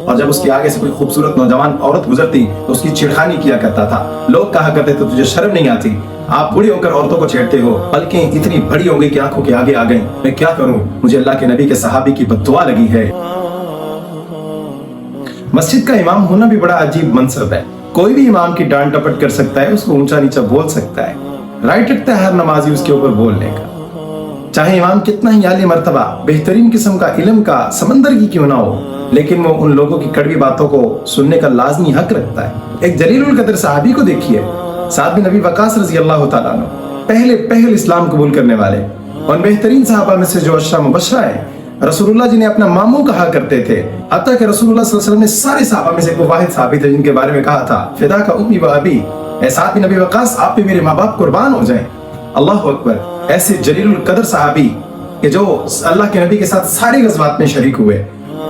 اور جب اس کے آگے سے کوئی خوبصورت نوجوان عورت گزرتی تو اس کی چھیڑخانی کیا کرتا تھا. لوگ کہا کرتے تھے تجھے شرم نہیں آتی, آپ بوڑھی ہو کر عورتوں کو چھیڑتے ہو, پلکیں اتنی بڑی ہو گئی کہ آنکھوں کے آگے آ گئیں, میں کیا کروں, مجھے اللہ کے نبی کے صحابی کی بد دعا لگی ہے. مسجد کا امام ہونا بھی بڑا عجیب منصب ہے. کوئی بھی امام کی ڈانٹ ڈپٹ کر سکتا ہے, اس کو اونچا نیچا بول سکتا ہے, رائٹ رکھتا ہے ہر نمازی اس کے اوپر بولنے کا, چاہے امام کتنا ہی عالی مرتبہ بہترین قسم کا علم کا سمندر کی کیوں نہ ہو, لیکن وہ ان لوگوں کی کڑوی باتوں کو سننے کا لازمی حق رکھتا ہے. ایک جلیل القدر صحابی کو دیکھیے, سعد بن ابی وقاص رضی اللہ تعالیٰ عنہ, پہلے اسلام قبول کرنے والے, اور بہترین صحابہ میں سے جو عشرہ مبشرہ ہیں, رسول اللہ جنہیں اپنا ماموں کہا کرتے تھے, حتیٰ کہ رسول اللہ صلی اللہ علیہ وسلم نے سارے صحابہ میں سے کوئی واحد صحابی تھے جن کے بارے میں کہا تھا فدا کا امی و ابی, اے سعد بن ابی وقاص آپ پہ میرے ماں باپ قربان ہو جائیں. اللہ اکبر. ایسے جلیل القدر صحابی کہ جو اللہ کے نبی کے ساتھ سارے غزوات میں شریک ہوئے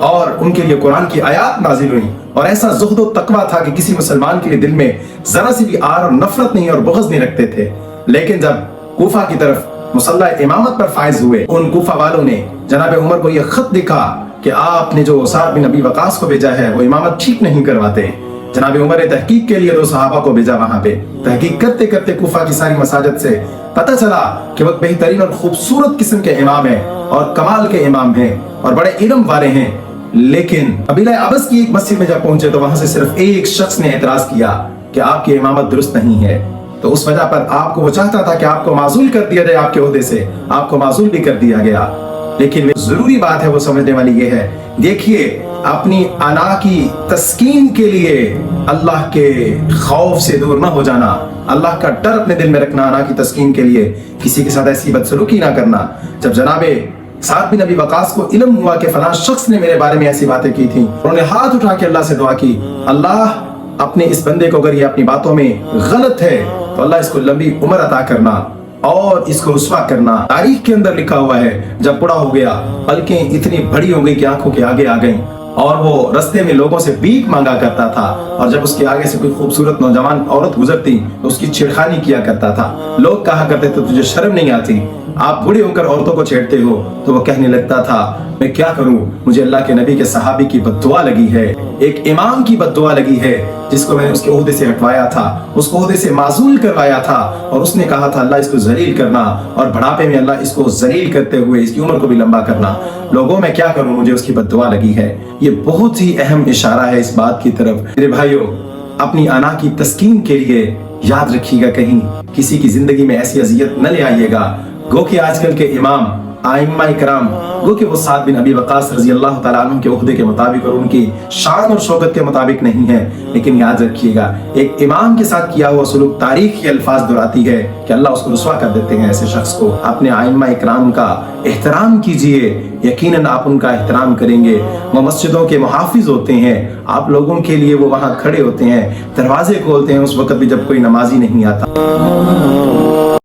اور ان کے لیے قرآن کی آیات نازل ہوئی, اور ایسا زہد و تقویٰ تھا کہ کسی مسلمان کے لیے دل میں ذرا سی بھی آر اور نفرت نہیں اور بغض نہیں رکھتے تھے. لیکن جب کوفہ کی طرف مصلح امامت پر فائز ہوئے, ان کوفہ والوں نے جناب عمر کو یہ خط لکھا کہ آپ نے جو سعد بن ابی وقاص کو بھیجا ہے وہ امامت ٹھیک نہیں کرواتے. جناب عمر نے تحقیق کے لیے 2 صحابہ کو بھیجا. وہاں پہ تحقیق کرتے کرتے کوفہ کی ساری مساجد سے پتہ چلا کہ وہ بہترین اور خوبصورت قسم کے امام ہیں اور کمال کے امام ہیں اور بڑے علم والے ہیں. لیکن قبیلہ ابس کی ایک مسجد میں جب پہنچے تو وہاں سے صرف ایک شخص نے اعتراض کیا کہ آپ کی امامت درست نہیں ہے. تو اس وجہ پر آپ کو وہ چاہتا تھا کہ آپ کو معزول کر دیا جائے آپ کے عہدے سے, آپ کو معزول بھی کر دیا گیا. لیکن ضروری بات ہے وہ سمجھنے والی یہ ہے, دیکھیے اپنی انا کی تسکین کے لیے اللہ کے خوف سے دور نہ ہو جانا, اللہ کا ڈر اپنے دل میں رکھنا, انا کی تسکین کے لیے کسی کے ساتھ ایسی بدسلوکی نہ کرنا. جب جناب سعد بن ابی وقاص کو علم ہوا کہ فلاں شخص نے میرے بارے میں ایسی باتیں کی تھیں, انہوں نے ہاتھ اٹھا کے اللہ سے دعا کی, اللہ اپنے اس بندے کو اگر یہ اپنی باتوں میں غلط ہے تو اللہ اس کو لمبی عمر عطا کرنا اور اس کو رسوا کرنا. تاریخ کے اندر لکھا ہوا ہے جب بڑا ہو گیا پلکیں اتنی بڑی ہو گئی کہ آنکھوں کے آگے آ گئیں, اور وہ رستے میں لوگوں سے بھیک مانگا کرتا تھا, اور جب اس کے آگے سے کوئی خوبصورت نوجوان عورت گزرتی تو اس کی چھیڑخانی کیا کرتا تھا. لوگ کہا کرتے تھے تجھے شرم نہیں آتی, آپ بوڑھے ہو کر عورتوں کو چھیڑتے ہو. تو وہ کہنے لگتا تھا میں کیا کروں, مجھے اللہ کے نبی کے صحابی کی بد دعا لگی ہے, ایک امام کی بد دعا لگی ہے جس کو میں نے اس کے عہدے سے ہٹوایا تھا, اس کو عہدے سے معزول کروایا تھا, اور اس نے کہا تھا اللہ اس کو ذلیل کرنا, اور بڑھاپے میں اللہ اس کو ذلیل کرتے ہوئے اس کی عمر کو بھی لمبا کرنا. لوگوں میں کیا کروں, مجھے اس کی بد دعا لگی ہے. یہ بہت ہی اہم اشارہ ہے اس بات کی طرف. میرے بھائیوں, اپنی انا کی تسکین کے لیے یاد رکھیے گا کہیں کسی کی زندگی میں ایسی اذیت نہ لے آئیے گا. گو کہ آج کل کے امام ائمہ کرام, گو کہ وہ سعد بن ابی وقاص رضی اللہ تعالیٰ عنہ کے عہدے کے مطابق اور ان کی شان اور شوکت کے مطابق نہیں ہے. لیکن یاد رکھیے گا ایک امام کے ساتھ کیا ہوا سلوک تاریخ کے الفاظ دہراتی ہے کہ اللہ اس کو رسوا کر دیتے ہیں. ایسے شخص کو اپنے ائمہ کرام کا احترام کیجئے, یقیناً آپ ان کا احترام کریں گے. وہ مسجدوں کے محافظ ہوتے ہیں, آپ لوگوں کے لیے وہ وہاں کھڑے ہوتے ہیں, دروازے کھولتے ہیں اس وقت بھی جب کوئی نمازی نہیں آتا.